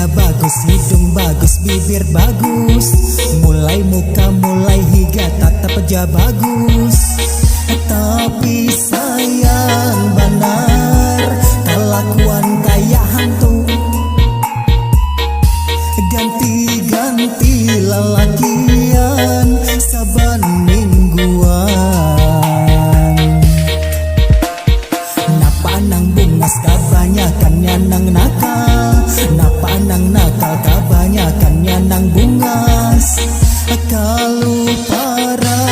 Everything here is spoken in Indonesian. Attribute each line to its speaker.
Speaker 1: Wajahnya bagus, hidung bagus, bibir bagus, mulai muka mulai hingga tata peja bagus. Tapi sayang benar kelakuan kayak hantu, ganti-ganti lelakian saban mingguan. Napa nang bungas kebanyakannya nang nakal, napa nang nakal kebanyakannya nang bungas. Kalau para